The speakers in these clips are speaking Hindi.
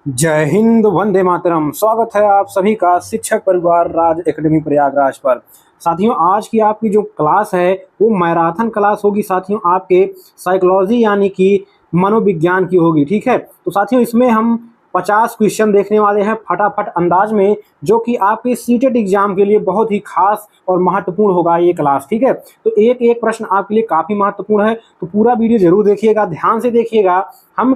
जय हिंद, वंदे मातरम। स्वागत है आप सभी का शिक्षक परिवार राज एकेडमी प्रयागराज पर। साथियों, आज की आपकी जो क्लास है वो मैराथन क्लास होगी। साथियों, आपके साइकोलॉजी यानी कि मनोविज्ञान की होगी। ठीक है, तो साथियों इसमें हम 50 क्वेश्चन देखने वाले हैं फटाफट अंदाज में, जो कि आपके सीटेट एग्जाम के लिए बहुत ही खास और महत्वपूर्ण होगा ये क्लास। ठीक है, तो एक एक प्रश्न आपके लिए काफ़ी महत्वपूर्ण है, तो पूरा वीडियो जरूर देखिएगा, ध्यान से देखिएगा। हम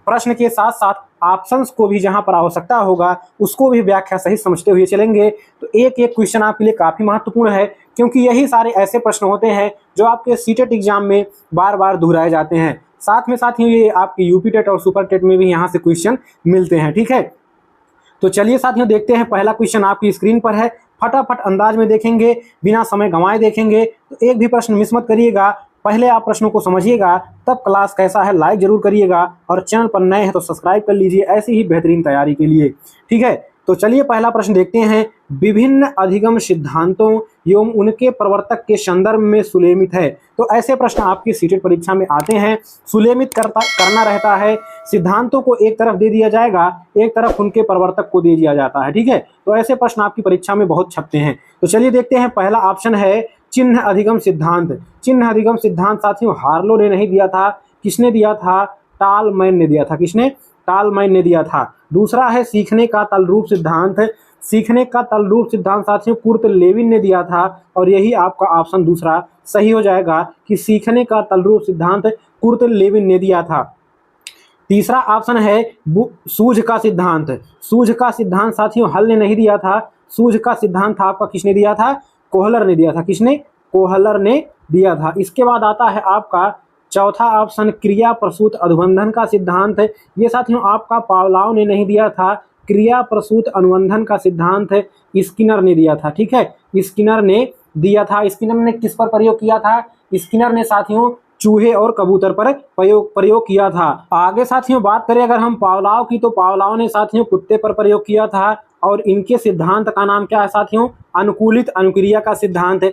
प्रश्न के साथ साथ ऑप्शंस को भी जहां पर आवश्यकता होगा उसको भी व्याख्या सही समझते हुए चलेंगे। तो एक एक क्वेश्चन आपके लिए काफ़ी महत्वपूर्ण है, क्योंकि यही सारे ऐसे प्रश्न होते हैं जो आपके सीटेट एग्जाम में बार बार दोहराए जाते हैं। साथ में साथ ही ये आपके यूपी टेट और सुपर टेट में भी यहाँ से क्वेश्चन मिलते हैं। ठीक है, तो चलिए साथियों देखते हैं। पहला क्वेश्चन आपकी स्क्रीन पर है, फटाफट अंदाज में देखेंगे, बिना समय गंवाए देखेंगे। तो एक भी प्रश्न मिस मत करिएगा, पहले आप प्रश्नों को समझिएगा, तब क्लास कैसा है लाइक जरूर करिएगा, और चैनल पर नए हैं तो सब्सक्राइब कर लीजिए ऐसी ही बेहतरीन तैयारी के लिए। ठीक है, तो चलिए पहला प्रश्न देखते हैं। विभिन्न अधिगम सिद्धांतों एवं उनके प्रवर्तक के संदर्भ में सुलेमित है। तो ऐसे प्रश्न आपकी सीटेट परीक्षा में आते हैं। सुलेमित करना रहता है, सिद्धांतों को एक तरफ दे दिया जाएगा, एक तरफ उनके प्रवर्तक को दे दिया जाता है। ठीक है, तो ऐसे प्रश्न आपकी परीक्षा में बहुत छपते हैं। तो चलिए देखते हैं, पहला ऑप्शन है चिन्ह अधिगम सिद्धांत। चिन्ह अधिगम सिद्धांत साथियों हार्लो ने नहीं दिया था, किसने दिया था? टालमैन ने दिया था। किसने? टालमैन ने दिया था। दूसरा है सीखने का तलरूप सिद्धांत। सीखने का तलरूप सिद्धांत साथियों कुर्ट लेविन ने दिया था, और यही आपका ऑप्शन दूसरा सही हो जाएगा कि सीखने का तलरूप सिद्धांत कुर्ट लेविन ने दिया था। तीसरा ऑप्शन है सूझ का सिद्धांत। सूझ का सिद्धांत साथियों हल ने नहीं दिया था, सूझ का सिद्धांत था आपका किसने दिया था? कोहलर ने दिया था। किसने? कोहलर ने दिया था। इसके बाद आता है आपका चौथा ऑप्शन क्रिया प्रसूत अनुबंधन का सिद्धांत। ये साथियों आपका पावलाव ने नहीं दिया था, क्रिया प्रसूत अनुबंधन का सिद्धांत स्किनर ने दिया था। ठीक है, स्किनर ने दिया था। स्किनर ने किस पर प्रयोग किया था? स्किनर ने साथियों चूहे और कबूतर पर प्रयोग किया था। आगे साथियों बात करें अगर हम पावलाव की, तो पावलाव ने साथियों कुत्ते पर प्रयोग किया था, और इनके सिद्धांत का नाम क्या है साथियों? अनुकूलित अनुक्रिया का सिद्धांत है,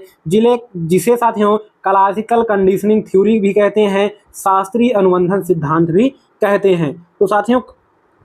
जिसे साथियों क्लासिकल कंडीशनिंग थ्योरी भी कहते हैं, शास्त्रीय अनुबंधन सिद्धांत भी कहते हैं। तो साथियों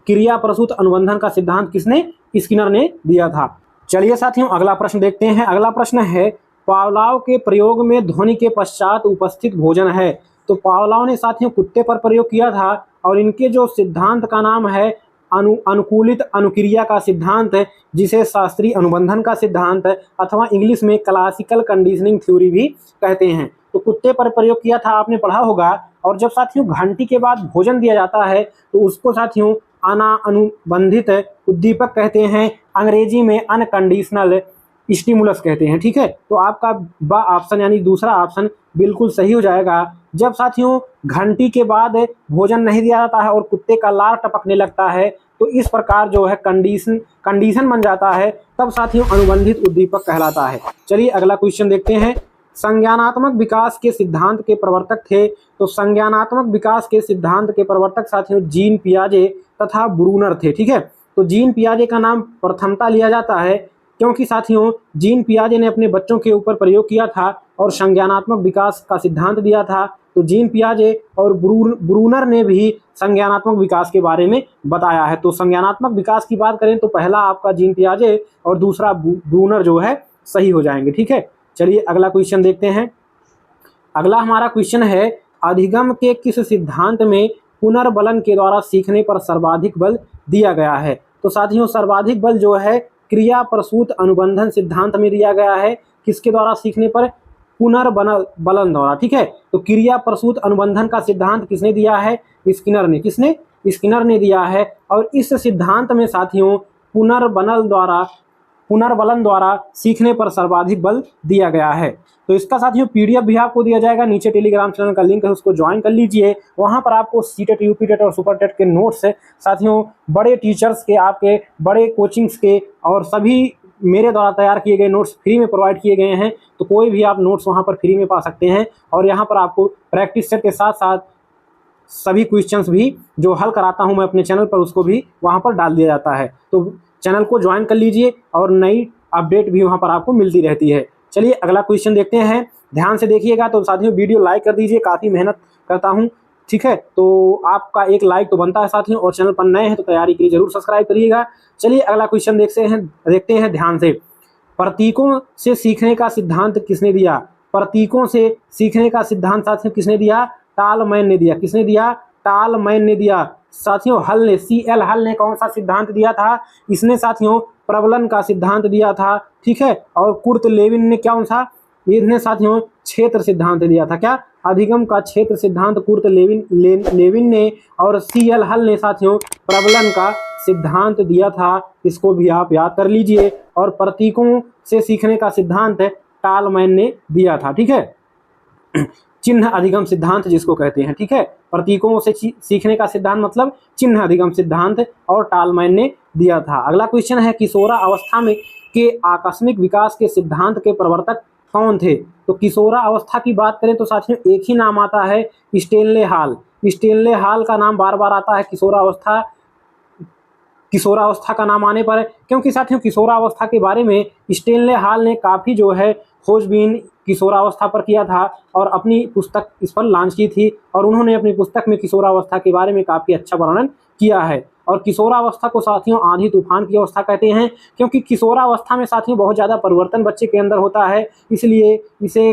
क्रिया प्रसूत अनुबंधन का सिद्धांत किसने? स्किनर ने दिया था। चलिए साथियों अगला प्रश्न देखते हैं। अगला प्रश्न है पावलाव के प्रयोग में ध्वनि के पश्चात उपस्थित भोजन है। तो पावलाव ने साथियों कुत्ते पर प्रयोग किया था, और इनके जो सिद्धांत का नाम है अनुकूलित अनुक्रिया का सिद्धांत है, जिसे शास्त्रीय अनुबंधन का सिद्धांत है, अथवा इंग्लिश में क्लासिकल कंडीशनिंग थ्योरी भी कहते हैं। तो कुत्ते पर प्रयोग किया था, आपने पढ़ा होगा। और जब साथियों घंटी के बाद भोजन दिया जाता है तो उसको साथियों अनुबंधित उद्दीपक कहते हैं, अंग्रेजी में अनकंडीशनल स्टिमुलस कहते हैं। ठीक है, तो आपका बा ऑप्शन यानी दूसरा ऑप्शन बिल्कुल सही हो जाएगा। जब साथियों घंटी के बाद भोजन नहीं दिया जाता है और कुत्ते का लार टपकने लगता है, तो इस प्रकार जो है कंडीशन बन जाता है, तब साथियों अनुबंधित उद्दीपक कहलाता है। चलिए अगला क्वेश्चन देखते हैं। संज्ञानात्मक विकास के सिद्धांत के प्रवर्तक थे। तो संज्ञानात्मक विकास के सिद्धांत के प्रवर्तक साथियों जीन पियाजे तथा ब्रूनर थे। ठीक है, तो जीन पियाजे का नाम प्रथमता लिया जाता है, क्योंकि साथियों जीन पियाजे ने अपने बच्चों के ऊपर प्रयोग किया था और संज्ञानात्मक विकास का सिद्धांत दिया था। तो जीन पियाजे और ब्रूनर ने भी संज्ञानात्मक विकास के बारे में बताया है। तो संज्ञानात्मक विकास की बात करें तो पहला आपका जीन पियाजे और दूसरा ब्रूनर जो है सही हो जाएंगे। ठीक है, चलिए अगला क्वेश्चन देखते हैं। अगला हमारा क्वेश्चन है अधिगम के किस सिद्धांत में पुनर्बलन के द्वारा सीखने पर सर्वाधिक बल दिया गया है? तो साथियों सर्वाधिक बल जो है क्रिया प्रसूत अनुबंधन सिद्धांत में दिया गया है। किसके द्वारा सीखने पर? पुनर्बलन द्वारा। ठीक है, तो क्रिया प्रसूत अनुबंधन का सिद्धांत किसने दिया है? स्किनर ने। किसने? स्किनर ने दिया है। और इस सिद्धांत में साथियों पुनर्बलन द्वारा सीखने पर सर्वाधिक बल दिया गया है। तो इसका साथियों पीडीएफ भी आपको दिया जाएगा, नीचे टेलीग्राम चैनल का लिंक है, उसको ज्वाइन कर लीजिए। वहां पर आपको सीटेट, यूपी टेट और सुपर टेट के नोट्स है साथियों, बड़े टीचर्स के, आपके बड़े कोचिंग्स के, और सभी मेरे द्वारा तैयार किए गए नोट्स फ्री में प्रोवाइड किए गए हैं। तो कोई भी आप नोट्स वहां पर फ्री में पा सकते हैं। और यहाँ पर आपको प्रैक्टिस सेट के साथ साथ सभी क्वेश्चंस भी जो हल कराता हूं मैं अपने चैनल पर, उसको भी वहां पर डाल दिया जाता है। तो चैनल को ज्वाइन कर लीजिए, और नई अपडेट भी वहां पर आपको मिलती रहती है। चलिए अगला क्वेश्चन देखते हैं, ध्यान से देखिएगा। तो साथियों वीडियो लाइक कर दीजिए, काफ़ी मेहनत करता हूं। ठीक है, तो आपका एक लाइक तो बनता है साथियों, और चैनल पर नए हैं तो तैयारी के लिए जरूर सब्सक्राइब करिएगा। चलिए अगला क्वेश्चन देखते हैं ध्यान से। प्रतीकों से सीखने का सिद्धांत किसने दिया? प्रतीकों से सीखने का सिद्धांत साथियों किसने दिया? टालमैन ने दिया। किसने दिया? टालमैन ने दिया साथियों। हल ने, CL हल ने कौन सा सिद्धांत दिया था? इसने साथियों प्रबलन का सिद्धांत दिया था, ठीक है। और कुर्ट लेविन ने क्या सा? इसने साथियों क्षेत्र सिद्धांत दिया था। क्या? अधिगम का क्षेत्र सिद्धांत कुर्ट लेविन ने, और CL हल ने साथियों प्रबलन का सिद्धांत दिया था। इसको भी आप याद कर लीजिए। और प्रतीकों से सीखने का सिद्धांत टालमैन ने दिया था, ठीक है। चिन्ह अधिगम सिद्धांत जिसको कहते हैं, ठीक है। प्रतीकों से सीखने का सिद्धांत मतलब चिन्ह अधिगम सिद्धांत, और टालमैन ने दिया था। अगला क्वेश्चन है, किशोरा अवस्था में के आकस्मिक विकास के सिद्धांत के प्रवर्तक कौन थे? तो किशोरा अवस्था की बात करें तो साथियों एक ही नाम आता है, स्टेनले हाल। स्टेनले हाल का नाम बार बार आता है किशोरावस्था का नाम आने पर, क्योंकि साथियों किशोरावस्था के बारे में स्टेनले हाल ने काफ़ी जो है खोजबीन किशोरावस्था पर किया था, और अपनी पुस्तक इस पर लॉन्च की थी। और उन्होंने अपनी पुस्तक में किशोरावस्था के बारे में काफ़ी अच्छा वर्णन किया है। और किशोरावस्था को साथियों आंधी तूफान की अवस्था कहते हैं, क्योंकि किशोरावस्था में साथियों बहुत ज़्यादा परिवर्तन बच्चे के अंदर होता है, इसलिए इसे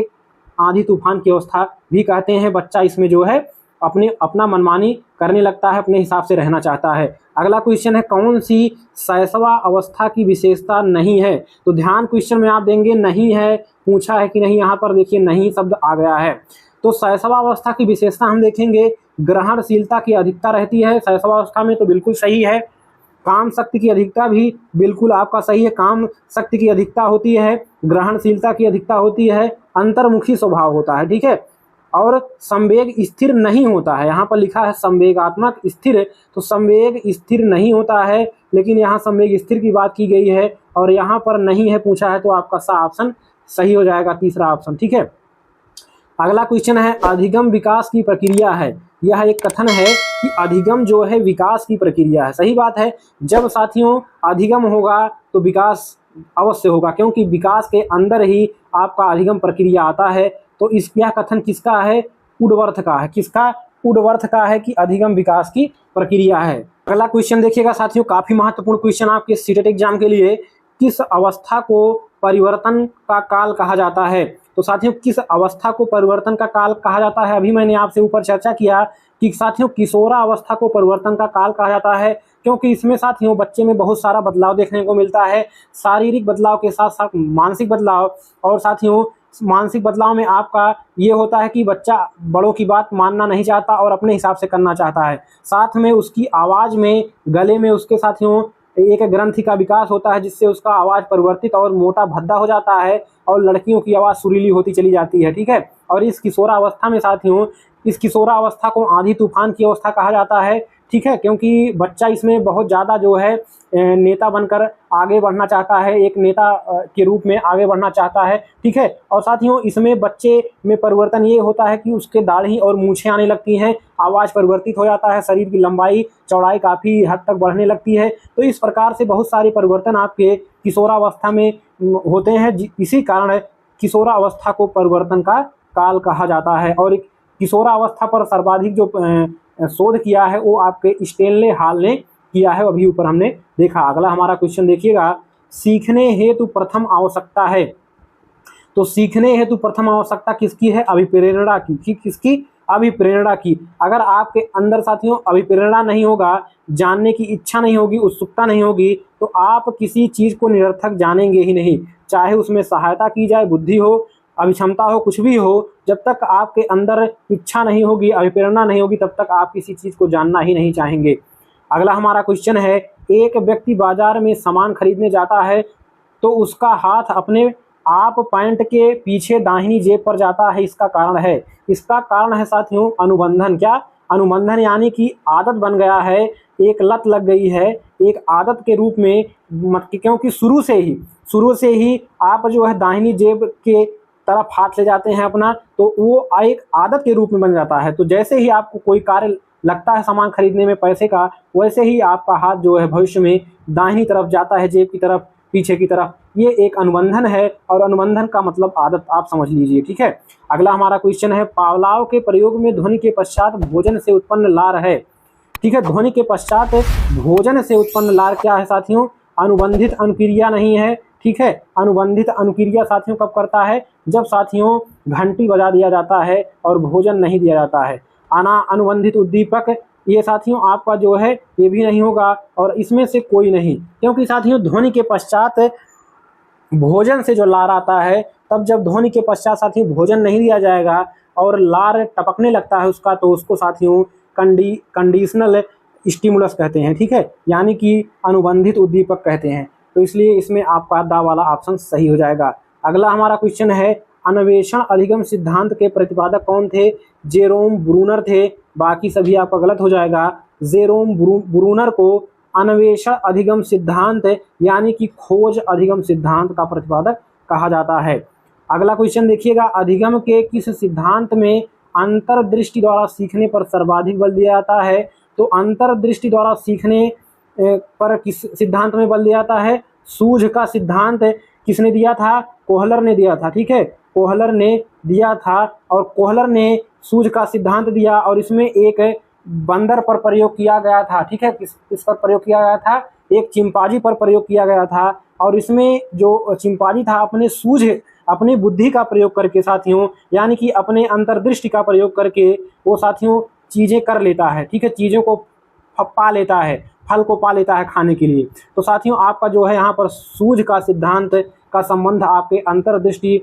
आंधी तूफान की अवस्था भी कहते हैं। बच्चा इसमें जो है अपना मनमानी करने लगता है, अपने हिसाब से रहना चाहता है। अगला क्वेश्चन है, कौन सी शैशवा अवस्था की विशेषता नहीं है? तो ध्यान क्वेश्चन में आप देंगे नहीं है, पूछा है कि नहीं, यहाँ पर देखिए नहीं शब्द आ गया है। तो शैशवा अवस्था की विशेषता हम देखेंगे, ग्रहणशीलता की अधिकता रहती है शैशवा अवस्था में, तो बिल्कुल सही है। काम शक्ति की अधिकता भी बिल्कुल आपका सही है, काम शक्ति की अधिकता होती है, ग्रहणशीलता की अधिकता होती है, अंतर्मुखी स्वभाव होता है, ठीक है। और संवेग स्थिर नहीं होता है, यहाँ पर लिखा है संवेगात्मक स्थिर, तो संवेग स्थिर नहीं होता है, लेकिन यहाँ संवेग स्थिर की बात की गई है, और यहाँ पर नहीं है पूछा है, तो आपका सा ऑप्शन सही हो जाएगा, तीसरा ऑप्शन, ठीक है। अगला क्वेश्चन है, अधिगम विकास की प्रक्रिया है। यह एक कथन है कि अधिगम जो है विकास की प्रक्रिया है। सही बात है, जब साथियों अधिगम होगा तो विकास अवश्य होगा, क्योंकि विकास के अंदर ही आपका अधिगम प्रक्रिया आता है। तो यह कथन किसका है? वुडवर्थ का है। किसका? वुडवर्थ का है कि अधिगम विकास की प्रक्रिया है। अगला क्वेश्चन देखिएगा साथियों, काफी महत्वपूर्ण क्वेश्चन आपके सीटेट एग्जाम के लिए। किस अवस्था को परिवर्तन का काल कहा जाता है? तो साथियों किस अवस्था को परिवर्तन का काल कहा जाता है? अभी मैंने आपसे ऊपर चर्चा किया कि साथियों किशोरा अवस्था को परिवर्तन का काल कहा जाता है, क्योंकि इसमें साथियों बच्चे में बहुत सारा बदलाव देखने को मिलता है, शारीरिक बदलाव के साथ साथ मानसिक बदलाव। और साथियों मानसिक बदलाव में आपका ये होता है कि बच्चा बड़ों की बात मानना नहीं चाहता और अपने हिसाब से करना चाहता है। साथ में उसकी आवाज़ में, गले में उसके साथियों एक ग्रंथि का विकास होता है, जिससे उसका आवाज़ परिवर्तित और मोटा भद्दा हो जाता है, और लड़कियों की आवाज़ सुरीली होती चली जाती है, ठीक है। और इस किशोरावस्था में साथियों, इस किशोरावस्था को आंधी तूफान की अवस्था कहा जाता है, ठीक है, क्योंकि बच्चा इसमें बहुत ज़्यादा जो है नेता बनकर आगे बढ़ना चाहता है, एक नेता के रूप में आगे बढ़ना चाहता है, ठीक है। और साथियों इसमें बच्चे में परिवर्तन ये होता है कि उसके दाढ़ी और मूछें आने लगती हैं, आवाज़ परिवर्तित हो जाता है, शरीर की लंबाई चौड़ाई काफ़ी हद तक बढ़ने लगती है। तो इस प्रकार से बहुत सारे परिवर्तन आपके किशोरावस्था में होते हैं, इसी कारण किशोरावस्था को परिवर्तन का काल कहा जाता है। और किशोरावस्था पर सर्वाधिक जो शोध किया है वो आपके स्टेनले हाल ने किया है, अभी ऊपर हमने देखा। अगला हमारा क्वेश्चन देखिएगा, सीखने हेतु प्रथम आवश्यकता है। तो सीखने हेतु प्रथम आवश्यकता किसकी है? अभिप्रेरणा की। किसकी? अभिप्रेरणा की। अगर आपके अंदर साथियों अभिप्रेरणा नहीं होगा, जानने की इच्छा नहीं होगी, उत्सुकता नहीं होगी, तो आप किसी चीज़ को निरर्थक जानेंगे ही नहीं, चाहे उसमें सहायता की जाए, बुद्धि हो, अभिक्षमता हो, कुछ भी हो। जब तक आपके अंदर इच्छा नहीं होगी, अभिप्रेरणा नहीं होगी, तब तक आप किसी चीज़ को जानना ही नहीं चाहेंगे। अगला हमारा क्वेश्चन है, एक व्यक्ति बाजार में सामान खरीदने जाता है तो उसका हाथ अपने आप पैंट के पीछे दाहिनी जेब पर जाता है, इसका कारण है? इसका कारण है साथियों अनुबंधन। क्या? अनुबंधन, यानी कि आदत बन गया है, एक लत लग गई है, एक आदत के रूप में, क्योंकि शुरू से ही आप जो है दाहिनी जेब के तरफ हाथ ले जाते हैं अपना, तो वो एक आदत के रूप में बन जाता है। तो जैसे ही आपको कोई कार्य लगता है सामान खरीदने में पैसे का, वैसे ही आपका हाथ जो है भविष्य में दाहिनी तरफ जाता है, जेब की तरफ, पीछे की तरफ, ये एक अनुबंधन है और अनुबंधन का मतलब आदत आप समझ लीजिए। ठीक है, अगला हमारा क्वेश्चन है, पावलाव के प्रयोग में ध्वनि के पश्चात भोजन से उत्पन्न लार है। ठीक है, ध्वनि के पश्चात भोजन से उत्पन्न लार क्या है साथियों? अनुबंधित अनुक्रिया नहीं है। ठीक है, अनुबंधित अनुक्रिया साथियों कब करता है? जब साथियों घंटी बजा दिया जाता है और भोजन नहीं दिया जाता है। अनुबंधित उद्दीपक ये साथियों आपका जो है ये भी नहीं होगा और इसमें से कोई नहीं, क्योंकि साथियों ध्वनि के पश्चात भोजन से जो लार आता है, तब जब ध्वनि के पश्चात साथियों भोजन नहीं दिया जाएगा और लार टपकने लगता है उसका, तो उसको साथियों कंडीशनल स्टिमुलस कहते हैं। ठीक है, यानी कि अनुबंधित उद्दीपक कहते हैं। तो इसलिए इसमें आपका दा वाला ऑप्शन सही हो जाएगा। अगला हमारा क्वेश्चन है, अन्वेषण अधिगम सिद्धांत के प्रतिपादक कौन थे? जेरोम ब्रूनर थे। बाकी सभी आपका गलत हो जाएगा। जेरोम ब्रूनर को अन्वेषण अधिगम सिद्धांत यानी कि खोज अधिगम सिद्धांत का प्रतिपादक कहा जाता है। अगला क्वेश्चन देखिएगा, अधिगम के किस सिद्धांत में अंतर्दृष्टि द्वारा सीखने पर सर्वाधिक बल दिया जाता है? तो अंतर्दृष्टि द्वारा सीखने पर किस सिद्धांत में बल दिया जाता है? सूझ का सिद्धांत किसने दिया था? कोहलर ने दिया था। ठीक है, कोहलर ने दिया था और कोहलर ने सूझ का सिद्धांत दिया और इसमें एक बंदर पर प्रयोग किया गया था। ठीक है, किस पर प्रयोग किया गया था? एक चिंपांजी पर प्रयोग किया गया था और इसमें जो चिंपांजी था अपनी बुद्धि का प्रयोग करके साथियों, यानी कि अपने अंतर्दृष्टि का प्रयोग करके वो साथियों चीज़ें कर लेता है। ठीक है, चीज़ों को पा लेता है, फल को पा लेता है खाने के लिए। तो साथियों आपका जो है यहाँ पर सूझ का सिद्धांत का संबंध आपके अंतर्दृष्टि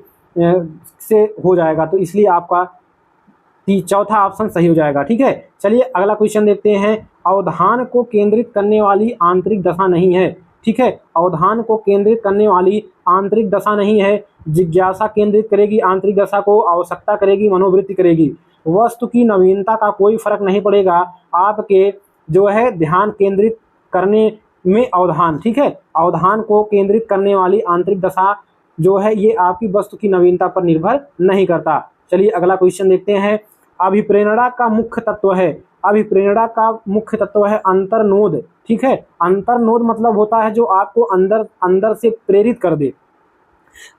से हो जाएगा, तो इसलिए आपका चौथा ऑप्शन सही हो जाएगा। ठीक है, चलिए अगला क्वेश्चन देखते हैं, अवधान को केंद्रित करने वाली आंतरिक दशा नहीं है। ठीक है, अवधान को केंद्रित करने वाली आंतरिक दशा नहीं है। जिज्ञासा केंद्रित करेगी आंतरिक दशा को, आवश्यकता करेगी, मनोवृत्ति करेगी। वस्तु की नवीनता का कोई फर्क नहीं पड़ेगा आपके जो है ध्यान केंद्रित करने में अवधान। ठीक है, अवधान को केंद्रित करने वाली आंतरिक दशा जो है ये आपकी वस्तु की नवीनता पर निर्भर नहीं करता। चलिए अगला क्वेश्चन देखते हैं, अभिप्रेरणा का मुख्य तत्व है। अभिप्रेरणा का मुख्य तत्व है अंतर्नोद। ठीक है, अंतर्नोद मतलब होता है जो आपको अंदर से प्रेरित कर दे।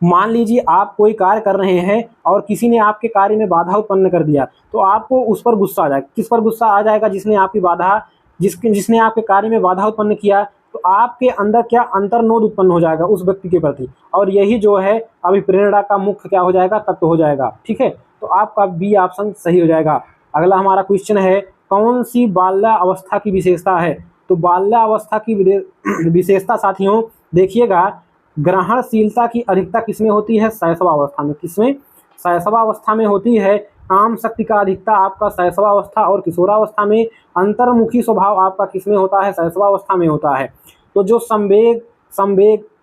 मान लीजिए आप कोई कार्य कर रहे हैं और किसी ने आपके कार्य में बाधा उत्पन्न कर दिया, तो आपको उस पर गुस्सा आ जाएगा। किस पर गुस्सा आ जाएगा? जिसने आपके कार्य में बाधा उत्पन्न किया, तो आपके अंदर क्या अंतर्नोद उत्पन्न हो जाएगा उस व्यक्ति के प्रति, और यही जो है अभिप्रेरणा का मुख्य क्या हो जाएगा? तत्व हो जाएगा। ठीक है, तो आपका बी ऑप्शन सही हो जाएगा। अगला हमारा क्वेश्चन है, कौन सी बाल्यावस्था की विशेषता है? तो बाल्यावस्था की विशेषता साथियों देखिएगा, ग्रहणशीलता की अधिकता किसमें होती है? शैशवावस्था में। किसमें? शैशवावस्था में होती है। काम शक्ति का अधिकता आपका शैशवावस्था और किशोरावस्था में। अंतर्मुखी स्वभाव आपका किसमें होता है? शैशवावस्था में होता है। तो जो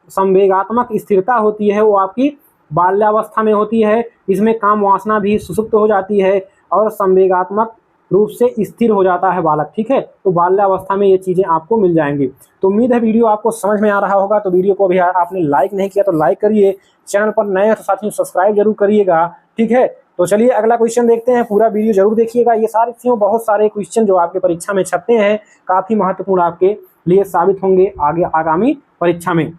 संवेगात्मक स्थिरता होती है वो आपकी बाल्यावस्था में होती है। इसमें काम वासना भी सुसुप्त हो जाती है और संवेगात्मक रूप से स्थिर हो जाता है बालक। ठीक है, तो बाल्यावस्था में ये चीज़ें आपको मिल जाएंगी। तो उम्मीद है वीडियो आपको समझ में आ रहा होगा। तो वीडियो को अभी आपने लाइक नहीं किया तो लाइक करिए, चैनल पर नए तो साथियों सब्सक्राइब जरूर करिएगा। ठीक है, तो चलिए अगला क्वेश्चन देखते हैं, पूरा वीडियो जरूर देखिएगा। ये साथियों बहुत सारे क्वेश्चन जो आपके परीक्षा में छपते हैं काफ़ी महत्वपूर्ण आपके लिए साबित होंगे आगामी परीक्षा में।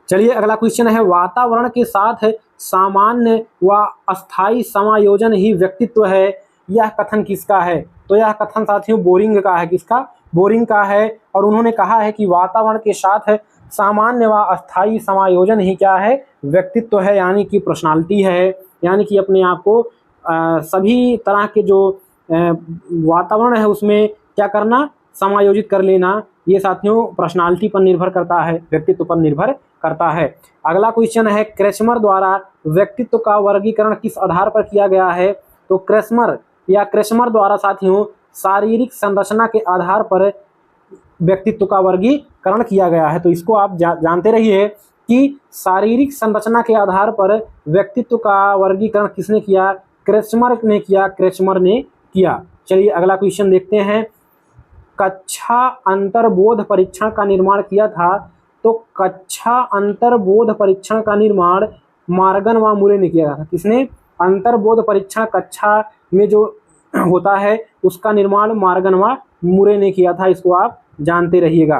चलिए अगला क्वेश्चन है, वातावरण के साथ सामान्य व अस्थायी समायोजन ही व्यक्तित्व है, यह कथन किसका है? तो यह कथन साथियों बोरिंग का है। किसका? बोरिंग का है। और उन्होंने कहा है कि वातावरण के साथ सामान्य व अस्थायी समायोजन ही क्या है? व्यक्तित्व है, यानी कि पर्सनालिटी है। यानी कि अपने आप को सभी तरह के जो वातावरण है उसमें क्या करना? समायोजित कर लेना। ये साथियों पर्सनालिटी पर निर्भर करता है, व्यक्तित्व पर निर्भर करता है। अगला क्वेश्चन है, क्रेस्मर द्वारा व्यक्तित्व का वर्गीकरण किस आधार पर किया गया है? तो क्रेस्मर द्वारा साथियों शारीरिक संरचना के आधार पर व्यक्तित्व का वर्गीकरण किया गया है। तो इसको आप जानते रहिए कि शारीरिक संरचना के आधार पर व्यक्तित्व का वर्गीकरण किसने किया? क्रेस्मर ने किया। चलिए अगला क्वेश्चन देखते हैं, कक्षा अंतर्बोध परीक्षण का निर्माण किया था। तो कक्षा अंतर्बोध परीक्षण का निर्माण मॉर्गन व मुरे ने किया था। किसने? अंतर्बोध परीक्षण कक्षा में जो होता है उसका निर्माण मॉर्गन व मुरे ने किया था। इसको आप जानते रहिएगा।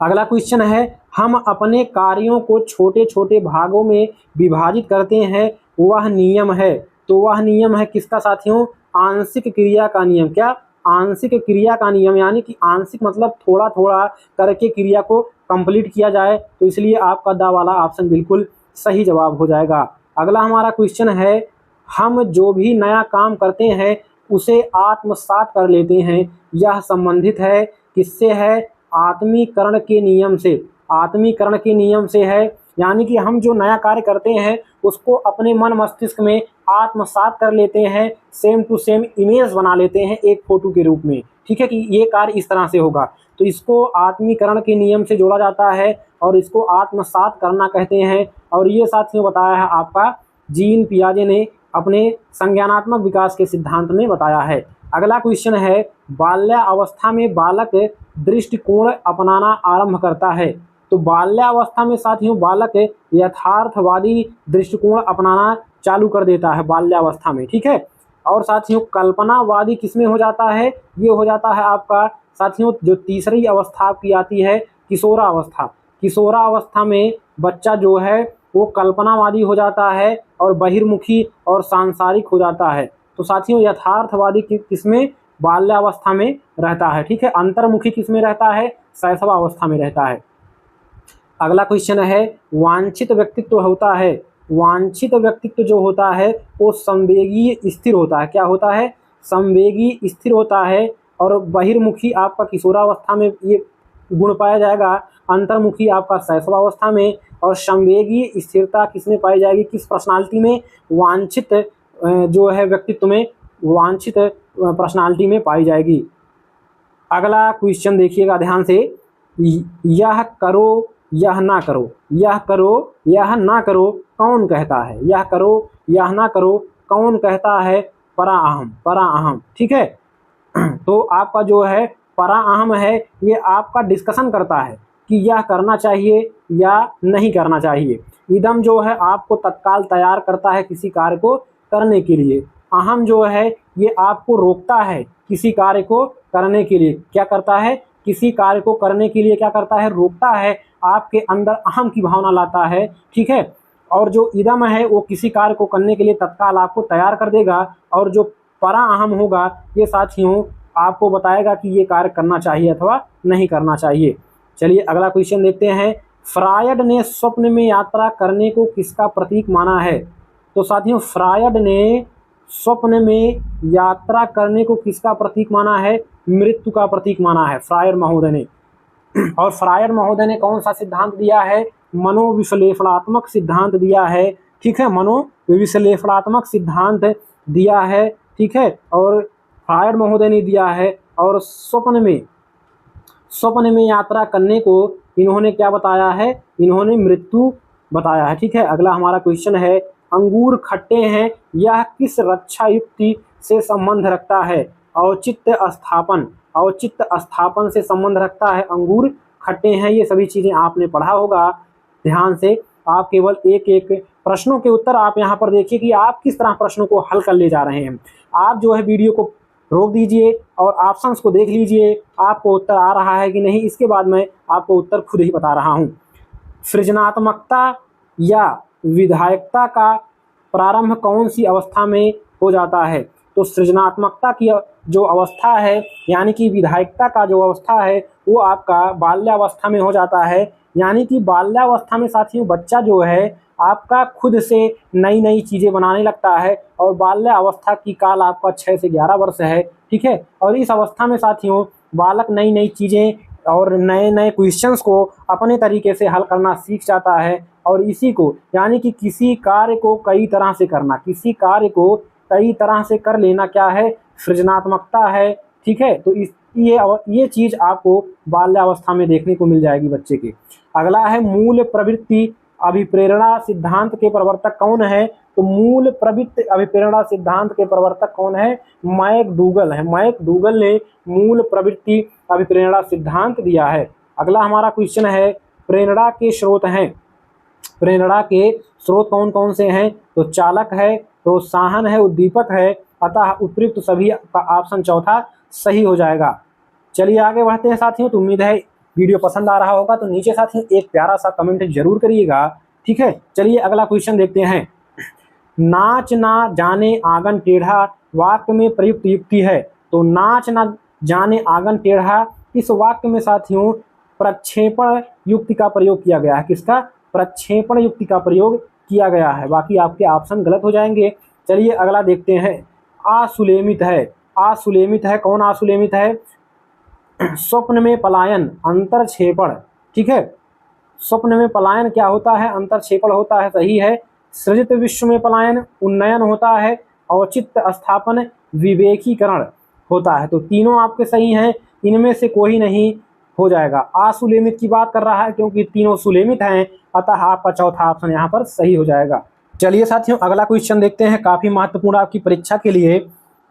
अगला क्वेश्चन है, हम अपने कार्यों को छोटे छोटे भागों में विभाजित करते हैं, वह नियम है। तो वह नियम है किसका साथियों? आंशिक क्रिया का नियम। क्या? आंशिक क्रिया का नियम, यानी कि आंशिक मतलब थोड़ा थोड़ा करके क्रिया को कंप्लीट किया जाए। तो इसलिए आपका द वाला ऑप्शन बिल्कुल सही जवाब हो जाएगा। अगला हमारा क्वेश्चन है, हम जो भी नया काम करते हैं उसे आत्मसात कर लेते हैं, यह संबंधित है किससे है? आत्मीकरण के नियम से। आत्मीकरण के नियम से है, यानी कि हम जो नया कार्य करते हैं उसको अपने मन मस्तिष्क में आत्मसात कर लेते हैं, सेम टू सेम इमेज बना लेते हैं एक फोटो के रूप में। ठीक है कि ये कार्य इस तरह से होगा, तो इसको आत्मीकरण के नियम से जोड़ा जाता है और इसको आत्मसात करना कहते हैं। और ये साथियों बताया है आपका जीन पियाजे ने अपने संज्ञानात्मक विकास के सिद्धांत में बताया है। अगला क्वेश्चन है, बाल्यावस्था में बालक दृष्टिकोण अपनाना आरंभ करता है। तो बाल्यावस्था में साथियों बालक यथार्थवादी दृष्टिकोण अपनाना चालू कर देता है बाल्यावस्था में। ठीक है, और साथियों कल्पनावादी किसमें हो जाता है? ये हो जाता है आपका साथियों जो तीसरी अवस्था आपकी आती है किशोरावस्था। किशोरावस्था में बच्चा जो है वो कल्पनावादी हो जाता है और बहिर्मुखी और सांसारिक हो जाता है। तो साथियों यथार्थवादी किसमें? बाल्यावस्था में रहता है। ठीक है, अंतर्मुखी किसमें रहता है? शैशवावस्था में रहता है। अगला क्वेश्चन है, वांछित व्यक्तित्व होता है। वांछित व्यक्तित्व जो होता है वो संवेगी स्थिर होता है। क्या होता है? संवेगी स्थिर होता है। और बहिर्मुखी आपका किशोरावस्था में ये गुण पाया जाएगा, अंतर्मुखी आपका शैशवावस्था में, और संवेगी स्थिरता किसमें पाई जाएगी? किस पर्सनालिटी में? वांछित जो है व्यक्तित्व में, वांछित पर्सनालिटी में पाई जाएगी। अगला क्वेश्चन देखिएगा ध्यान से, यह करो यह ना करो, यह करो यह ना करो कौन कहता है? यह करो यह ना करो कौन कहता है? परा अहम, परा अहम। ठीक है, तो आपका जो है परा अहम है, ये आपका डिस्कशन करता है कि यह करना चाहिए या नहीं करना चाहिए। इदम जो है आपको तत्काल तैयार करता है किसी कार्य को करने के लिए। अहम जो है ये आपको रोकता है किसी कार्य को करने के लिए। क्या करता है? किसी कार्य को करने के लिए क्या करता है? रोकता है, आपके अंदर अहम की भावना लाता है। ठीक है, और जो इदम है वो किसी कार्य को करने के लिए तत्काल आपको तैयार कर देगा, और जो परा अहम होगा ये साथियों आपको बताएगा कि ये कार्य करना चाहिए अथवा नहीं करना चाहिए। चलिए अगला क्वेश्चन देखते हैं, फ्रायड ने स्वप्न में यात्रा करने को किसका प्रतीक माना है? तो साथियों फ्रायड ने स्वप्न में यात्रा करने को किसका प्रतीक माना है? मृत्यु का प्रतीक माना है फ्रायड महोदय ने। और फ्रायड महोदय ने कौन सा सिद्धांत दिया है? मनोविश्लेषणात्मक सिद्धांत दिया है। ठीक है, मनोविश्लेषणात्मक सिद्धांत दिया है। ठीक है, और फ्रायड महोदय ने दिया है। और स्वप्न में यात्रा करने को इन्होंने क्या बताया है? इन्होंने मृत्यु बताया है। ठीक है, अगला हमारा क्वेश्चन है, अंगूर खट्टे हैं, यह किस रक्षा युक्ति से संबंध रखता है? औचित्य स्थापन, औचित्य स्थापन से संबंध रखता है। अंगूर खट्टे हैं, ये सभी चीज़ें आपने पढ़ा होगा ध्यान से। आप केवल एक एक प्रश्नों के उत्तर आप यहाँ पर देखिए कि आप किस तरह प्रश्नों को हल कर ले जा रहे हैं। आप जो है वीडियो को रोक दीजिए और ऑप्शंस को देख लीजिए, आपको उत्तर आ रहा है कि नहीं, इसके बाद मैं आपको उत्तर खुद ही बता रहा हूँ। सृजनात्मकता या विधायकता का प्रारंभ कौन सी अवस्था में हो जाता है? तो सृजनात्मकता की जो अवस्था है यानी कि विधायकता का जो अवस्था है वो आपका बाल्यावस्था में हो जाता है। यानी कि बाल्यावस्था में साथियों बच्चा जो है आपका खुद से नई नई चीज़ें बनाने लगता है, और बाल्यावस्था की काल आपका 6 से 11 वर्ष है। ठीक है, और इस अवस्था में साथियों बालक नई नई चीज़ें और नए नए क्वेश्चंस को अपने तरीके से हल करना सीख जाता है। और इसी को यानी कि किसी कार्य को कई तरह से करना, किसी कार्य को कई तरह से कर लेना क्या है? सृजनात्मकता है। ठीक है, तो ये चीज़ आपको बाल्यावस्था में देखने को मिल जाएगी बच्चे के। अगला है, मूल प्रवृत्ति अभिप्रेरणा सिद्धांत के प्रवर्तक कौन है? तो मूल प्रवृत्ति अभिप्रेरणा सिद्धांत के प्रवर्तक कौन है? मैकडूगल है। मैकडूगल ने मूल प्रवृत्ति अभिप्रेरणा सिद्धांत दिया है। अगला हमारा क्वेश्चन है, प्रेरणा के स्रोत हैं। प्रेरणा के स्रोत कौन कौन से हैं? तो चालक है, प्रोत्साहन है, उद्दीपक है। अतः उपयुक्त सभी का ऑप्शन चौथा सही हो जाएगा। चलिए आगे बढ़ते हैं साथियों, तो उम्मीद है वीडियो पसंद आ रहा होगा तो नीचे साथियों एक प्यारा सा कमेंट जरूर करिएगा। ठीक है, चलिए अगला क्वेश्चन देखते हैं। नाच ना जाने आंगन टेढ़ा वाक्य में प्रयुक्त युक्ति है। तो नाच ना जाने आंगन टेढ़ा, इस वाक्य में साथियों प्रक्षेपण युक्ति का प्रयोग किया गया है। किसका? प्रक्षेपण युक्ति का प्रयोग किया गया है। बाकी आपके ऑप्शन गलत हो जाएंगे। चलिए अगला देखते हैं। असुलेमित है। असुलेमित है, कौन असुलेमित है? स्वप्न में पलायन, अंतरक्षेपण। ठीक है, स्वप्न में पलायन क्या होता है? अंतरक्षेपण होता है, सही है। सृजित विश्व में पलायन उन्नयन होता है। औचित्य स्थापन विवेकीकरण होता है। तो तीनों आपके सही हैं, इनमें से कोई नहीं हो जाएगा। असुलेमित की बात कर रहा है क्योंकि तीनों सुलेमित हैं, अतः आपका चौथा ऑप्शन यहाँ पर सही हो जाएगा। चलिए साथियों अगला क्वेश्चन देखते हैं, काफी महत्वपूर्ण आपकी परीक्षा के लिए।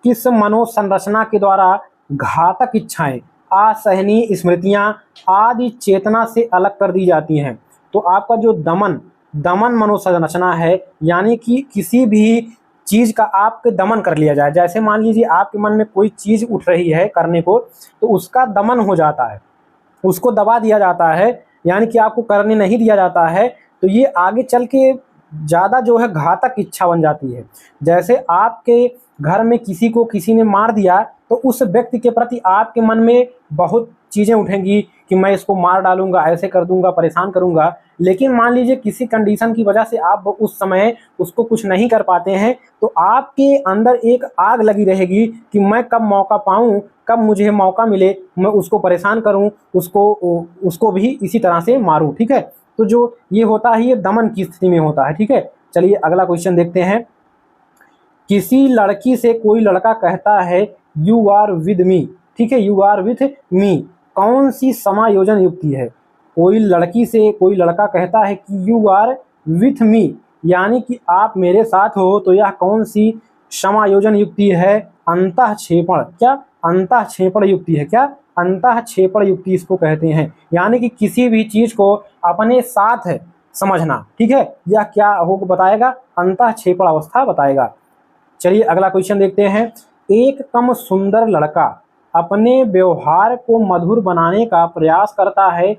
किस मनोसंरचना के द्वारा घातक इच्छाएं, असहनीय स्मृतियां आदि चेतना से अलग कर दी जाती हैं? तो आपका जो दमन मनोसंरचना है, यानी कि किसी भी चीज का आपके दमन कर लिया जाए। जैसे मान लीजिए आपके मन में कोई चीज उठ रही है करने को, तो उसका दमन हो जाता है, उसको दबा दिया जाता है, यानी कि आपको करने नहीं दिया जाता है। तो ये आगे चल के ज़्यादा जो है घातक इच्छा बन जाती है। जैसे आपके घर में किसी ने मार दिया, तो उस व्यक्ति के प्रति आपके मन में बहुत चीज़ें उठेंगी कि मैं इसको मार डालूंगा, ऐसे कर दूंगा, परेशान करूंगा। लेकिन मान लीजिए किसी कंडीशन की वजह से आप उस समय उसको कुछ नहीं कर पाते हैं, तो आपके अंदर एक आग लगी रहेगी कि मैं कब मौका पाऊं, कब मुझे मौका मिले, मैं उसको परेशान करूं, उसको भी इसी तरह से मारूं। ठीक है, तो जो ये होता है ये दमन की स्थिति में होता है। ठीक है, चलिए अगला क्वेश्चन देखते हैं। किसी लड़की से कोई लड़का कहता है यू आर विद मी। ठीक है, यू आर विथ मी कौन सी समायोजन युक्ति है? कोई लड़की से कोई लड़का कहता है कि यू आर विथ मी, यानी कि आप मेरे साथ हो, तो यह कौन सी समायोजन युक्ति है? अंतःक्षेपण। क्या? अंतःक्षेपण युक्ति है। क्या? अंतःक्षेपण युक्ति इसको कहते हैं, यानी कि किसी भी चीज को अपने साथ समझना। ठीक है, यह क्या हो बताएगा? अंतःक्षेपण अवस्था बताएगा। चलिए अगला क्वेश्चन देखते हैं। एक कम सुंदर लड़का अपने व्यवहार को मधुर बनाने का प्रयास करता है,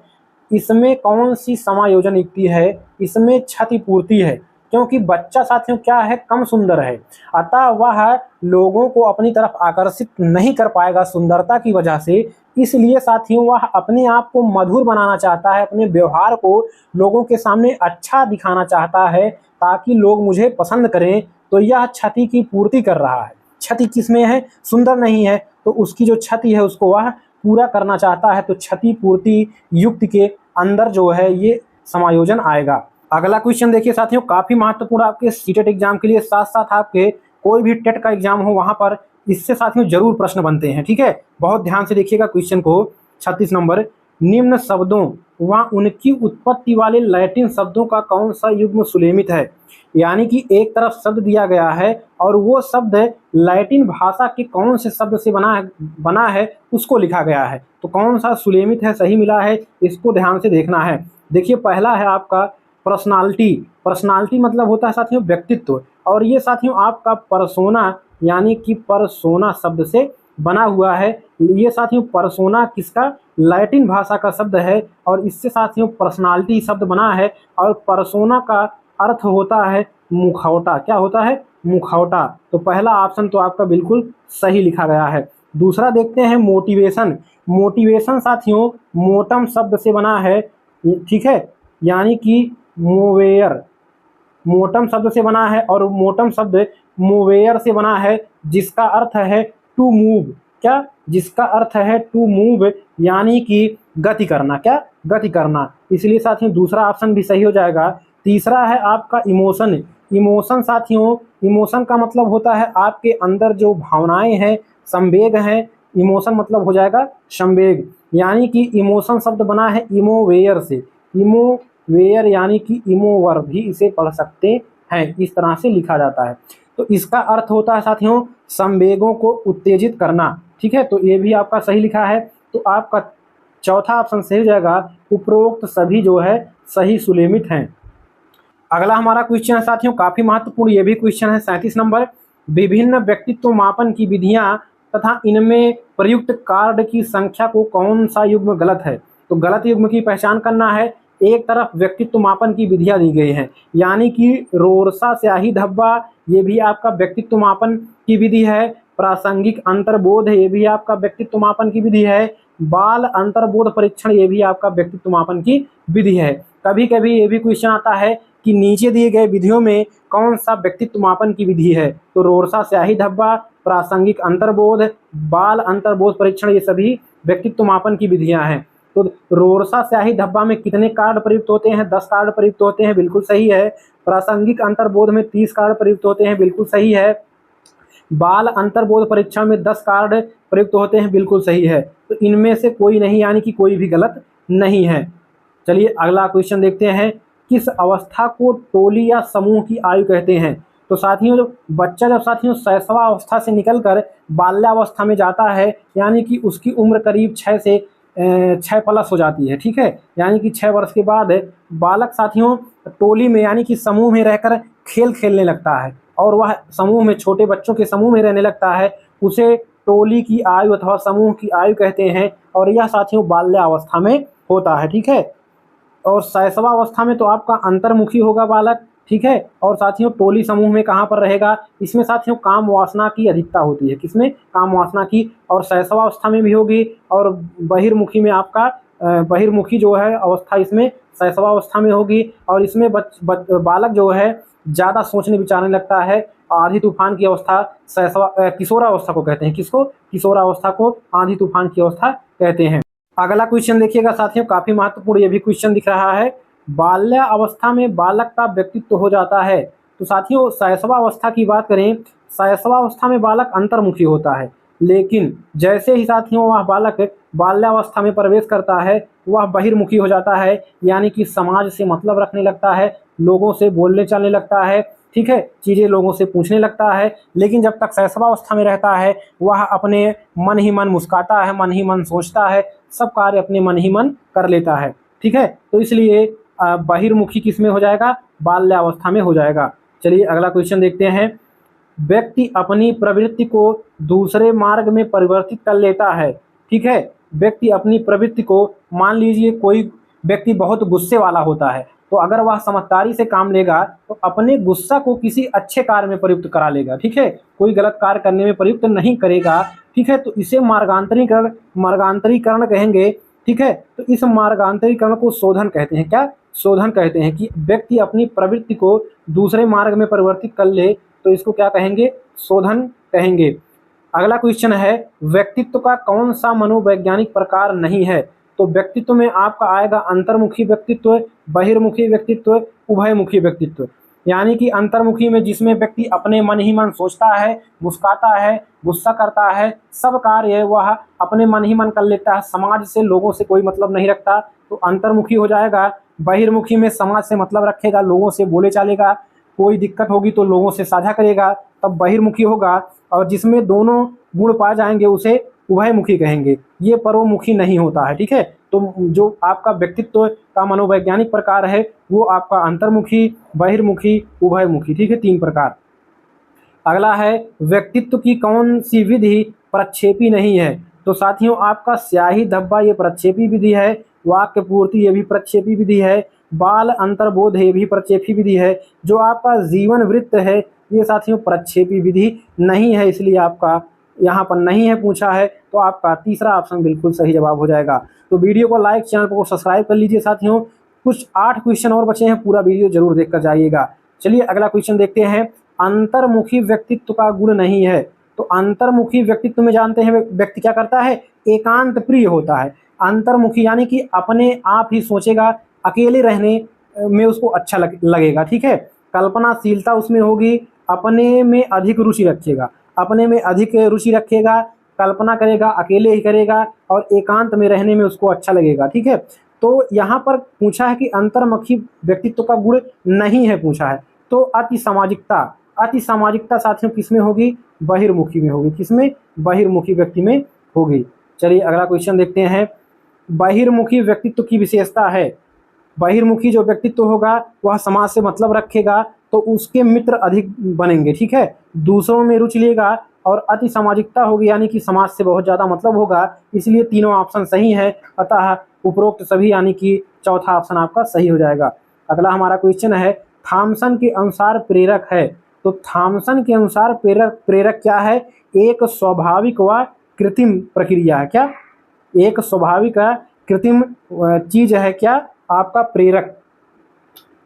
इसमें कौन सी समायोजन युक्ति है? इसमें क्षतिपूर्ति है, क्योंकि बच्चा साथियों क्या है? कम सुंदर है, अतः वह लोगों को अपनी तरफ आकर्षित नहीं कर पाएगा सुंदरता की वजह से। इसलिए साथियों वह अपने आप को मधुर बनाना चाहता है, अपने व्यवहार को लोगों के सामने अच्छा दिखाना चाहता है ताकि लोग मुझे पसंद करें। तो यह क्षति की पूर्ति कर रहा है। क्षति किसमें है? सुंदर नहीं है, तो उसकी जो क्षति है उसको वह पूरा करना चाहता है। तो क्षति पूर्ति युक्त के अंदर जो है ये समायोजन आएगा। अगला क्वेश्चन देखिए साथियों, काफी महत्वपूर्ण आपके सीटेट एग्जाम के लिए, साथ साथ आपके कोई भी टेट का एग्जाम हो वहां पर इससे साथियों जरूर प्रश्न बनते हैं। ठीक है, बहुत ध्यान से देखिएगा क्वेश्चन को। 36 नंबर, निम्न शब्दों व उनकी उत्पत्ति वाले लैटिन शब्दों का कौन सा युग्म सुलेमित है? यानी कि एक तरफ शब्द दिया गया है और वो शब्द लैटिन भाषा के कौन से शब्द से बना है उसको लिखा गया है। तो कौन सा सुलेमित है, सही मिला है, इसको ध्यान से देखना है। देखिए पहला है आपका पर्सनालिटी। पर्सनालिटी मतलब होता है साथियों व्यक्तित्व, और ये साथियों आपका परसोना, यानी कि परसोना शब्द से बना हुआ है। ये साथियों परसोना किसका? लैटिन भाषा का शब्द है, और इससे साथियों पर्सनालिटी शब्द बना है। और परसोना का अर्थ होता है मुखौटा। क्या होता है? मुखौटा। तो पहला ऑप्शन तो आपका बिल्कुल सही लिखा गया है। दूसरा देखते हैं मोटिवेशन। मोटिवेशन साथियों मोटम शब्द से बना है। ठीक है, यानी कि मोवेयर, मोटम शब्द से बना है, और मोटम शब्द मोवेयर से बना है, जिसका अर्थ है टू मूव। क्या? जिसका अर्थ है टू मूव, यानी कि गति करना। क्या? गति करना। इसलिए साथियों दूसरा ऑप्शन भी सही हो जाएगा। तीसरा है आपका इमोशन। इमोशन साथियों, इमोशन का मतलब होता है आपके अंदर जो भावनाएं हैं, संवेग हैं। इमोशन मतलब हो जाएगा संवेग, यानी कि इमोशन शब्द बना है इमोवेयर से। इमोवेयर यानी कि इमोवर भी इसे पढ़ सकते हैं, इस तरह से लिखा जाता है। तो इसका अर्थ होता है साथियों संवेगों को उत्तेजित करना। ठीक है, तो ये भी आपका सही लिखा है। तो आपका चौथा ऑप्शन सही हो जाएगा। उपरोक्त सभी जो है सही सुलेमित हैं। अगला हमारा क्वेश्चन है साथियों काफी महत्वपूर्ण, ये भी क्वेश्चन है 37 नंबर। विभिन्न व्यक्तित्व मापन की विधियां तथा इनमें प्रयुक्त कार्ड की संख्या को कौन सा युग्म गलत है? तो गलत युग्म की पहचान करना है। एक तरफ व्यक्तित्व मापन की विधियां दी गई हैं, यानी कि रोरसा स्याही धब्बा ये भी आपका व्यक्तित्व मापन की विधि है। प्रासंगिक अंतर्बोध ये भी आपका व्यक्तित्व मापन की विधि है। बाल अंतर्बोध परीक्षण ये भी आपका व्यक्तित्व मापन की विधि है। कभी कभी ये भी क्वेश्चन आता है कि नीचे दिए गए विधियों में कौन सा व्यक्तित्व मापन की विधि है, तो रोरसा स्याही धब्बा, प्रासंगिक अंतर्बोध, बाल अंतर्बोध परीक्षण ये सभी व्यक्तित्व मापन की विधियां हैं। तो रोरसा स्याही धब्बा में कितने कार्ड प्रयुक्त होते हैं? 10 कार्ड प्रयुक्त होते हैं, बिल्कुल सही है। प्रासंगिक अंतर्बोध में 30 कार्ड प्रयुक्त होते हैं, बिल्कुल सही है। बाल अंतर्बोध परीक्षण में 10 कार्ड प्रयुक्त होते हैं, बिल्कुल सही है। तो इनमें से कोई नहीं, यानी कि कोई भी गलत नहीं है। चलिए अगला क्वेश्चन देखते हैं। किस अवस्था को टोली या समूह की आयु कहते हैं? तो साथियों जब बच्चा शैशवा अवस्था से निकलकर बाल्यावस्था में जाता है, यानी कि उसकी उम्र करीब 6 प्लस हो जाती है, ठीक है, यानी कि 6 वर्ष के बाद बालक साथियों टोली में यानी कि समूह में रहकर खेल खेलने लगता है और वह समूह में छोटे बच्चों के समूह में रहने लगता है, उसे टोली की आयु अथवा समूह की आयु कहते हैं। और यह साथियों बाल्यावस्था में होता है, ठीक है। और शैशवा अवस्था में तो आपका अंतर्मुखी होगा बालक, ठीक है। और साथियों टोली समूह में कहाँ पर रहेगा? इसमें साथियों काम वासना की अधिकता होती है। किसमें? काम वासना की। और शैशवा अवस्था में भी होगी। और बहिर्मुखी में आपका बहिर्मुखी जो है अवस्था इसमें शैशवा अवस्था में होगी। और इसमें बालक जो है ज़्यादा सोचने विचारने लगता है। आंधी तूफान की अवस्था किशोरावस्था को कहते हैं। किसको? किशोरावस्था को आंधी तूफान की अवस्था कहते हैं। अगला क्वेश्चन देखिएगा साथियों, काफी महत्वपूर्ण ये भी क्वेश्चन दिख रहा है। बाल्यावस्था में बालक का व्यक्तित्व हो जाता है। तो साथियों शैशवा अवस्था की बात करें, शैशवा अवस्था में बालक अंतर्मुखी होता है, लेकिन जैसे ही साथियों वह बालक बाल्यावस्था में प्रवेश करता है वह बहिर्मुखी हो जाता है, यानी कि समाज से मतलब रखने लगता है, लोगों से बोलने चलने लगता है, ठीक है, चीज़ें लोगों से पूछने लगता है। लेकिन जब तक शैशवावस्था में रहता है वह अपने मन ही मन मुस्काता है, मन ही मन सोचता है, सब कार्य अपने मन ही मन कर लेता है, ठीक है। तो इसलिए बहिर्मुखी किस में हो जाएगा? बाल्यावस्था में हो जाएगा। चलिए अगला क्वेश्चन देखते हैं। व्यक्ति अपनी प्रवृत्ति को दूसरे मार्ग में परिवर्तित कर लेता है, ठीक है। व्यक्ति अपनी प्रवृत्ति को, मान लीजिए कोई व्यक्ति बहुत गुस्से वाला होता है, तो अगर वह समझदारी से काम लेगा तो अपने गुस्सा को किसी अच्छे कार्य में प्रयुक्त करा लेगा, ठीक है, कोई गलत कार्य करने में प्रयुक्त नहीं करेगा, ठीक है। तो इसे मार्गांतरीकरण कहेंगे, ठीक है। तो इस मार्गांतरीकरण को शोधन कहते हैं। क्या? शोधन कहते हैं कि व्यक्ति अपनी प्रवृत्ति को दूसरे मार्ग में परिवर्तित कर ले, तो इसको क्या कहेंगे? शोधन कहेंगे। अगला क्वेश्चन है, व्यक्तित्व का कौन सा मनोवैज्ञानिक प्रकार नहीं है? तो व्यक्तित्व में आपका आएगा अंतर्मुखी व्यक्तित्व, बहिर्मुखी व्यक्तित्व, उभयमुखी व्यक्तित्व। यानी कि अंतर्मुखी में जिसमें व्यक्ति अपने मन ही मन सोचता है, मुस्काता है, गुस्सा करता है, सब कार्य वह अपने मन ही मन कर लेता है, समाज से लोगों से कोई मतलब नहीं रखता, तो अंतर्मुखी हो जाएगा। बहिर्मुखी में समाज से मतलब रखेगा, लोगों से बोले चालेगा, कोई दिक्कत होगी तो लोगों से साझा करेगा, तब बहिर्मुखी होगा। और जिसमें दोनों गुण पाए जाएंगे उसे उभयमुखी कहेंगे, ये परोमुखी नहीं होता है, ठीक है। तो जो आपका व्यक्तित्व का मनोवैज्ञानिक प्रकार है वो आपका अंतर्मुखी, बहिर्मुखी, उभयमुखी, ठीक है, 3 प्रकार। अगला है, व्यक्तित्व की कौन सी विधि प्रक्षेपी नहीं है? तो साथियों आपका स्याही धब्बा ये प्रक्षेपी विधि है, वाक्य पूर्ति ये भी प्रक्षेपी विधि है, बाल अंतर्बोध ये भी प्रक्षेपी विधि है, जो आपका जीवन वृत्त है ये साथियों प्रक्षेपी विधि नहीं है, इसलिए आपका यहाँ पर नहीं है पूछा है, तो आपका तीसरा ऑप्शन बिल्कुल सही जवाब हो जाएगा। तो वीडियो को लाइक, चैनल को सब्सक्राइब कर लीजिए साथियों। कुछ 8 क्वेश्चन और बचे हैं, पूरा वीडियो जरूर देख कर जाइएगा। चलिए अगला क्वेश्चन देखते हैं। अंतर्मुखी व्यक्तित्व का गुण नहीं है। तो अंतर्मुखी व्यक्तित्व में जानते हैं व्यक्ति क्या करता है? एकांत प्रिय होता है। अंतर्मुखी यानी कि अपने आप ही सोचेगा, अकेले रहने में उसको अच्छा लगेगा, ठीक है। कल्पनाशीलता उसमें होगी, अपने में अधिक रुचि रखेगा, अपने में अधिक रुचि रखेगा, कल्पना करेगा, अकेले ही करेगा और एकांत में रहने में उसको अच्छा लगेगा, ठीक है। तो यहाँ पर पूछा है कि अंतर्मुखी व्यक्तित्व का गुण नहीं है पूछा है, तो अति सामाजिकता साथियों किसमें होगी? बहिर्मुखी में होगी। किसमें? बहिर्मुखी व्यक्ति में होगी। चलिए अगला क्वेश्चन देखते हैं। बहिर्मुखी व्यक्तित्व की विशेषता है। बहिर्मुखी जो व्यक्तित्व होगा वह समाज से मतलब रखेगा, तो उसके मित्र अधिक बनेंगे, ठीक है, दूसरों में रुचि लेगा और अति सामाजिकता होगी, यानी कि समाज से बहुत ज़्यादा मतलब होगा, इसलिए तीनों ऑप्शन सही है। अतः उपरोक्त सभी, यानी कि चौथा ऑप्शन आपका सही हो जाएगा। अगला हमारा क्वेश्चन है, थॉमसन के अनुसार प्रेरक है। तो थॉमसन के अनुसार प्रेरक प्रेरक क्या है? एक स्वाभाविक व कृत्रिम प्रक्रिया है। क्या? एक स्वाभाविक व कृत्रिम चीज है क्या आपका प्रेरक।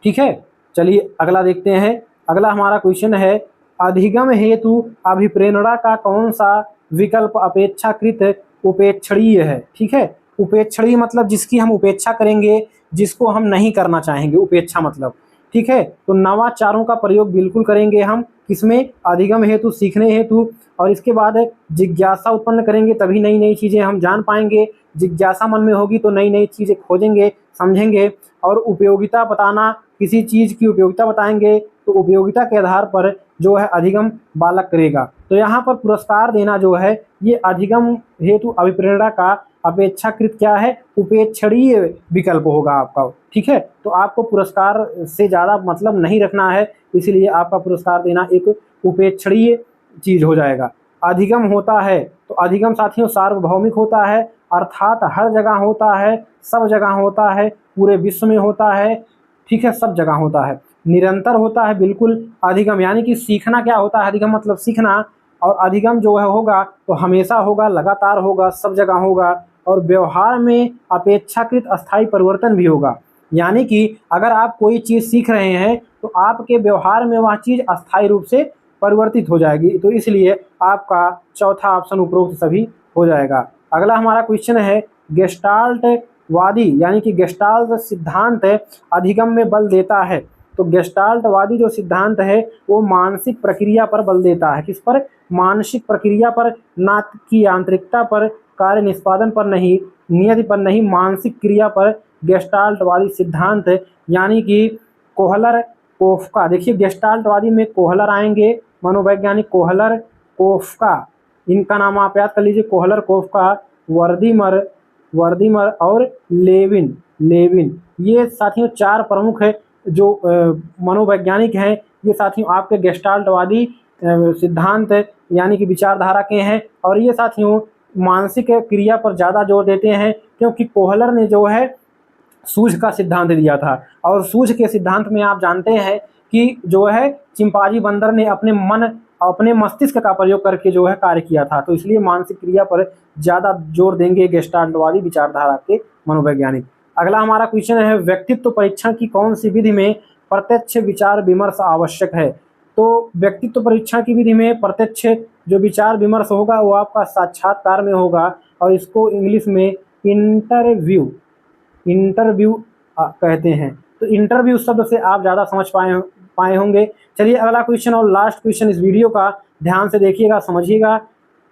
ठीक है, चलिए अगला देखते हैं। अगला हमारा क्वेश्चन है, अधिगम हेतु अभिप्रेरणा का कौन सा विकल्प अपेक्षाकृत उपेक्षणीय है। ठीक है, उपेक्षणीय मतलब जिसकी हम उपेक्षा करेंगे, जिसको हम नहीं करना चाहेंगे, उपेक्षा मतलब। ठीक है, तो नवाचारों का प्रयोग बिल्कुल करेंगे हम, किसमें? अधिगम हेतु, सीखने हेतु। और इसके बाद जिज्ञासा उत्पन्न करेंगे, तभी नई नई चीज़ें हम जान पाएंगे। जिज्ञासा मन में होगी तो नई नई चीज़ें खोजेंगे, समझेंगे। और उपयोगिता बताना, किसी चीज़ की उपयोगिता बताएंगे तो उपयोगिता के आधार पर जो है अधिगम बालक करेगा। तो यहाँ पर पुरस्कार देना जो है ये अधिगम हेतु अभिप्रेरणा का अपेक्षाकृत क्या है? उपेक्षणीय विकल्प होगा आपका। ठीक है, तो आपको पुरस्कार से ज़्यादा मतलब नहीं रखना है, इसलिए आपका पुरस्कार देना एक उपेक्षणीय चीज़ हो जाएगा। अधिगम होता है तो अधिगम साथियों सार्वभौमिक होता है, अर्थात हर जगह होता है, सब जगह होता है, पूरे विश्व में होता है। ठीक है, सब जगह होता है। निरंतर होता है बिल्कुल अधिगम, यानी कि सीखना क्या होता है? अधिगम मतलब सीखना। और अधिगम जो है होगा तो हमेशा होगा, लगातार होगा, सब जगह होगा। और व्यवहार में अपेक्षाकृत अस्थायी परिवर्तन भी होगा, यानी कि अगर आप कोई चीज़ सीख रहे हैं तो आपके व्यवहार में वह चीज़ अस्थायी रूप से परिवर्तित हो जाएगी। तो इसलिए आपका चौथा ऑप्शन उपरोक्त सभी हो जाएगा। अगला हमारा क्वेश्चन है, गेस्टाल्ट वादी यानी कि गेस्टाल्ट सिद्धांत अधिगम में बल देता है। तो गेस्टाल्टवादी जो सिद्धांत है वो मानसिक प्रक्रिया पर बल देता है। किस पर? मानसिक प्रक्रिया पर, ना कि यांत्रिकता पर, कार्य निष्पादन पर नहीं, नियति पर नहीं, मानसिक क्रिया पर गेस्टाल्टवादी सिद्धांत, यानी कि कोहलर कोफ्का। देखिए गेस्टाल्टवादी में कोहलर आएंगे, मनोवैज्ञानिक कोहलर कोफ्का, इनका नाम आप याद कर लीजिए, कोहलर कोफ्का, वर्दीमर और लेविन। ये साथियों चार प्रमुख है जो मनोवैज्ञानिक हैं। ये साथियों आपके गेस्टाल्टवादी सिद्धांत यानी कि विचारधारा के हैं। और ये साथियों मानसिक क्रिया पर ज़्यादा जोर देते हैं, क्योंकि कोहलर ने जो है सूझ का सिद्धांत दिया था। और सूझ के सिद्धांत में आप जानते हैं कि जो है चिंपांजी बंदर ने अपने मस्तिष्क का प्रयोग करके जो है कार्य किया था। तो इसलिए मानसिक क्रिया पर ज़्यादा जोर देंगे गेस्टाल्टवादी विचारधारा के मनोवैज्ञानिक। अगला हमारा क्वेश्चन है, व्यक्तित्व परीक्षण की कौन सी विधि में प्रत्यक्ष विचार विमर्श आवश्यक है। तो व्यक्तित्व परीक्षण की विधि में प्रत्यक्ष जो विचार विमर्श होगा वो आपका साक्षात्कार में होगा, और इसको इंग्लिश में इंटरव्यू कहते हैं। तो इंटरव्यू शब्द से आप ज़्यादा समझ पाए होंगे। चलिए अगला क्वेश्चन और लास्ट क्वेश्चन इस वीडियो का, ध्यान से देखिएगा, समझिएगा।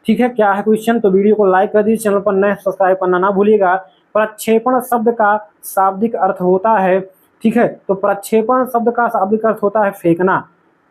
ठीक है, क्या है क्वेश्चन? तो वीडियो को लाइक कर दीजिए, चैनल पर नए सब्सक्राइब करना ना भूलिएगा। प्रक्षेपण शब्द का शाब्दिक अर्थ होता है। ठीक है, तो प्रक्षेपण शब्द का शाब्दिक अर्थ होता है फेंकना।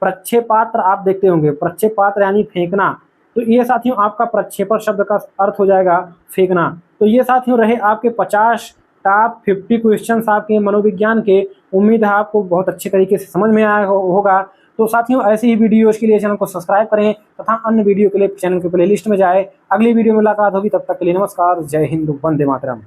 प्रक्षेपात्र आप देखते होंगे, प्रक्षेपात्र यानी फेंकना। तो ये साथियों आपका प्रक्षेपण शब्द का अर्थ हो जाएगा फेंकना। तो ये साथियों रहे आपके 50 टॉप 50 क्वेश्चंस आपके मनोविज्ञान के। उम्मीद है आपको बहुत अच्छे तरीके से समझ में आया होगा। तो साथियों ऐसी ही वीडियोज़ के लिए चैनल को सब्सक्राइब करें तथा अन्य वीडियो के लिए चैनल के प्लेलिस्ट में जाए। अगली वीडियो में मुलाकात होगी, तब तक के लिए नमस्कार, जय हिंद, वंदे मातरम।